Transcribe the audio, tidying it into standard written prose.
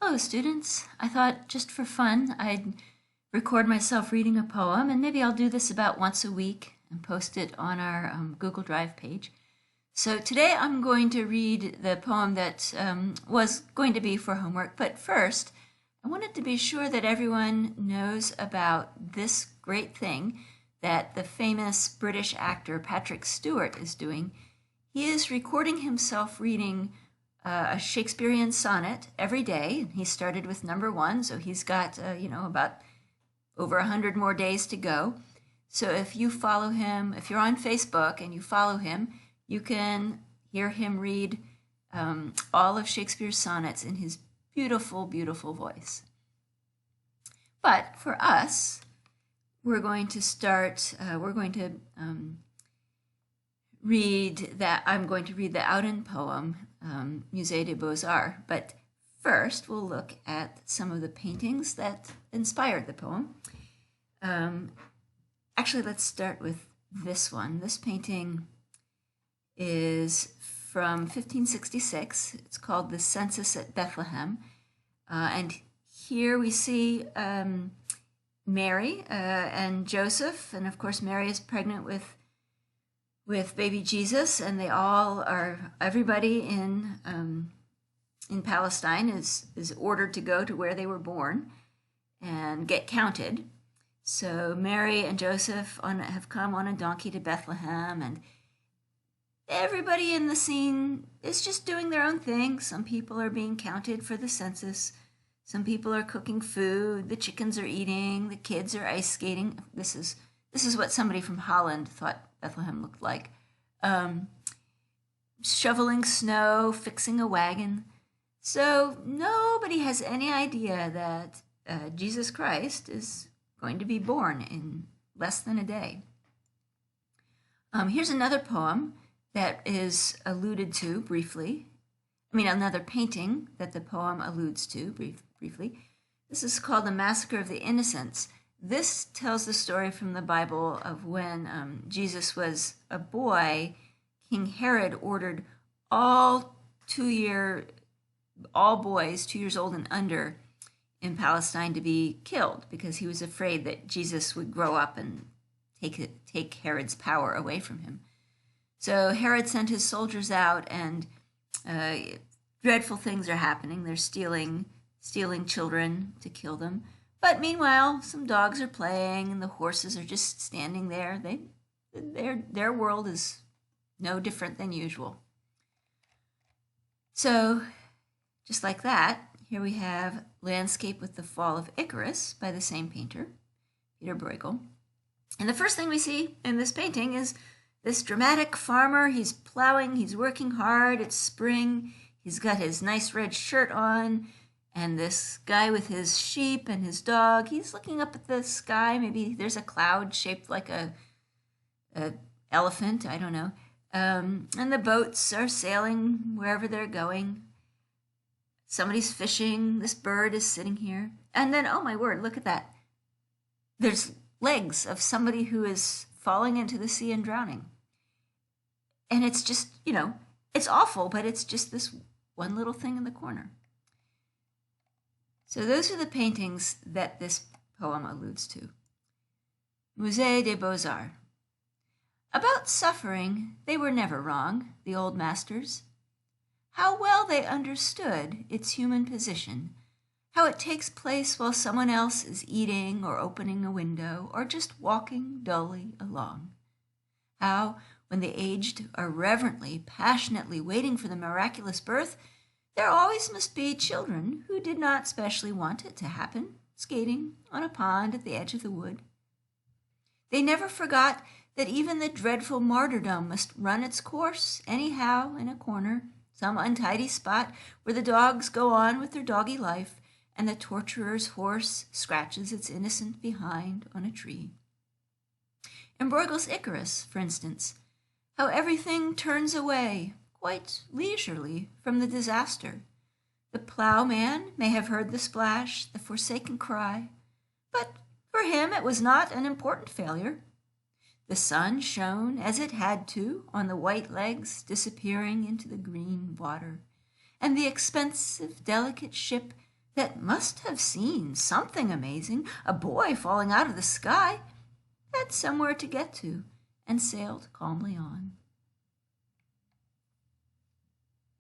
Hello, students. I thought just for fun I'd record myself reading a poem, and maybe I'll do this about once a week and post it on our Google Drive page. So today I'm going to read the poem that was going to be for homework, but first I wanted to be sure that everyone knows about this great thing that the famous British actor Patrick Stewart is doing. He is recording himself reading a Shakespearean sonnet every day. He started with number 1, so he's got, about over 100 more days to go. So if you follow him, if you're on Facebook and you follow him, you can hear him read all of Shakespeare's sonnets in his beautiful, beautiful voice. But for us, we're going to start, I'm going to read the Auden poem, Musee des Beaux-Arts. But first, we'll look at some of the paintings that inspired the poem. Actually, let's start with this one. This painting is from 1566. It's called The Census at Bethlehem. And here we see Mary and Joseph, and of course Mary is pregnant with baby Jesus, and everybody in Palestine is ordered to go to where they were born and get counted. So Mary and Joseph have come on a donkey to Bethlehem, and everybody in the scene is just doing their own thing. Some people are being counted for the census. Some people are cooking food. The chickens are eating. The kids are ice skating. This is what somebody from Holland thought Bethlehem looked like. Shoveling snow, fixing a wagon. So nobody has any idea that Jesus Christ is going to be born in less than a day. Here's another poem that is alluded to briefly. Another painting that the poem alludes to briefly. This is called The Massacre of the Innocents. This tells the story from the Bible of when Jesus was a boy. King Herod ordered all boys 2 years old and under in Palestine to be killed because he was afraid that Jesus would grow up and take Herod's power away from him. So Herod sent his soldiers out, and dreadful things are happening. They're stealing children to kill them. But meanwhile, some dogs are playing, and the horses are just standing there. Their world is no different than usual. So, just like that, here we have Landscape with the Fall of Icarus by the same painter, Pieter Breugel. And the first thing we see in this painting is this dramatic farmer. He's plowing, he's working hard, it's spring, he's got his nice red shirt on, and this guy with his sheep and his dog, he's looking up at the sky. Maybe there's a cloud shaped like a elephant, I don't know. And the boats are sailing wherever they're going. Somebody's fishing. This bird is sitting here. And then, oh my word, look at that. There's legs of somebody who is falling into the sea and drowning. And it's just, it's awful, but it's just this one little thing in the corner. So those are the paintings that this poem alludes to. Musée des Beaux-Arts. About suffering, they were never wrong, the old masters. How well they understood its human position, how it takes place while someone else is eating or opening a window or just walking dully along. How, when the aged are reverently, passionately waiting for the miraculous birth, there always must be children who did not specially want it to happen, skating on a pond at the edge of the wood. They never forgot that even the dreadful martyrdom must run its course anyhow in a corner, some untidy spot where the dogs go on with their doggy life and the torturer's horse scratches its innocent behind on a tree. In Bruegel's Icarus, for instance, how everything turns away, quite leisurely, from the disaster. The ploughman may have heard the splash, the forsaken cry, but for him it was not an important failure. The sun shone as it had to on the white legs disappearing into the green water, and the expensive, delicate ship that must have seen something amazing, a boy falling out of the sky, had somewhere to get to, and sailed calmly on.